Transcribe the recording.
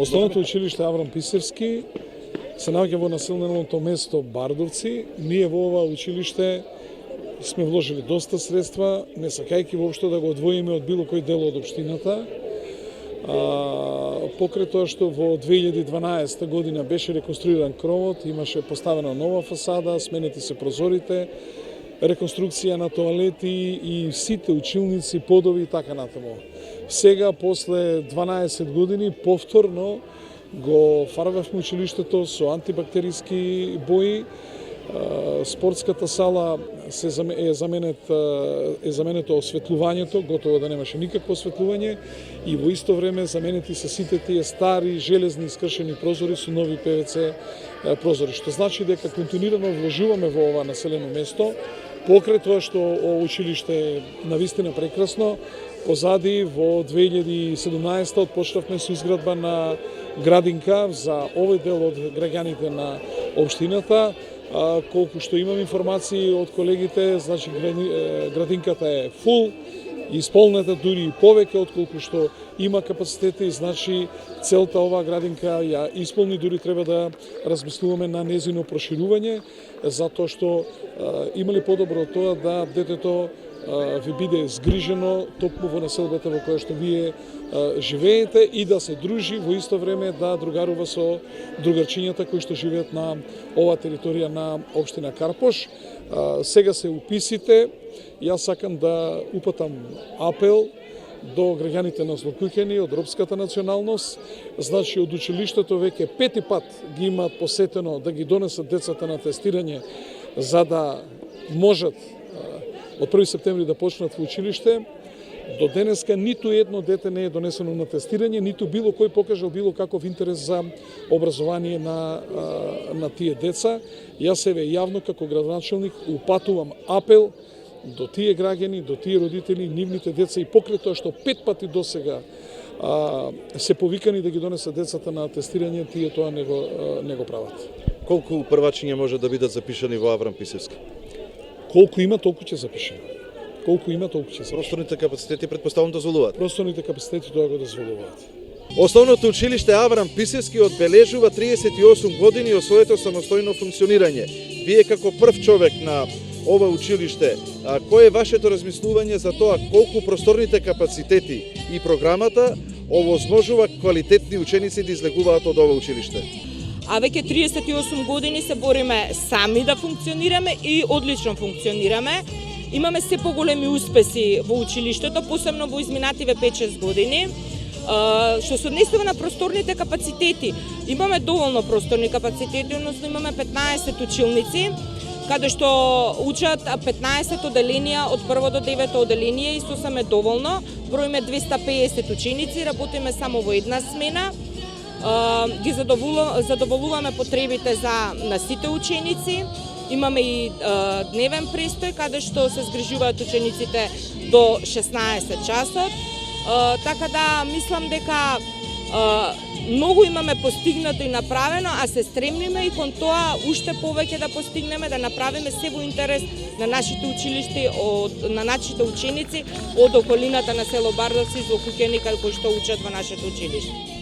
Основното училиште Аврам Писевски се наоѓа во населеното место Бардовци. Ние во ова училиште сме вложили доста средства, не сакајќи воопшто да го одвоиме од било кој дел од општината. Покрај тоа што во 2012 година беше реконструиран кровот, имаше поставена нова фасада, сменети се прозорите, реконструкција на тоалети и сите училници, подови и така натаму. Сега, после 12 години, повторно го фарбавме училиштето со антибактериски бои. Спортската сала е заменето осветлувањето, готово да немаше никакво осветлување, и во исто време заменети се сите тие стари железни искршени прозори со нови ПВЦ прозори, што значи дека континуирано вложуваме во ова населено место. Покрај тоа што училиште е навистина прекрасно, позади во 2017 отпочнавме со изградба на градинка за овој дел од граѓаните на општината. Колку што имам информации од колегите, значи градинката е фул, исполнета дури и повеќе отколку што има капацитети, значи целта оваа градинка ја исполни, дури треба да размислуваме на незино проширување, затоа што има ли подобро од тоа да детето ви биде згрижено токму во населбата во која што вие живеете и да се дружи во исто време да другарува со другарчињата кои што живеат на оваа територија на општина Карпош. Сега се уписите. Јас сакам да упатам апел до граѓаните на Злокуќани од ромската националност. Значи, од училиштето веќе 5 пат ги имаат посетено да ги донесат децата на тестирање, за да можат од 1 септември да почнат во училиште. До денеска ниту едно дете не е донесено на тестирање, ниту било кој покажал било каков интерес за образование на тие деца. Јас себе јавно како градоначелник упатувам апел до тие граѓани, до тие родители, нивните деца, и покрај тоа што 5 пати досега се повикани да ги донесат децата на тестирање, тие тоа не го прават. Колку првачиња може да бидат запишани во Аврам Писевски? Колку има, толку ќе запишеме. Колку има, толку ќе запишеме. Просторните капацитети претпоставувам дозволуваат. Просторните капацитети тоа го дозволуваат. Основното училиште Аврам Писевски одбележува 38 години од своето самостојно функционирање. Вие како прв човек на ова училиште, кој е вашето размислување за тоа колку просторните капацитети и програмата овозможува квалитетни ученици да излегуваат од ова училиште? А веќе 38 години се бориме сами да функционираме и одлично функционираме. Имаме се поголеми успеси во училиштето, посебно во изминативе 5-6 години. Што се однесува на просторните капацитети, имаме доволно просторни капацитети, односно имаме 15 училници, каде што учат 15 оделенија од 1 до 9 оделение, исто саме доволно. Броиме 250 ученици, работиме само во една смена. Ги задоволуваме потребите на сите ученици. Имаме и дневен престој, каде што се згрижуваат учениците до 16 часот. Така да, мислам дека многу имаме постигнато и направено, а се стремниме и кон тоа уште повеќе да постигнеме, да направиме се во интерес на нашите училишти, на нашите ученици од околината на село Бардовци и Злокуќани, кои што учат во нашето училиште.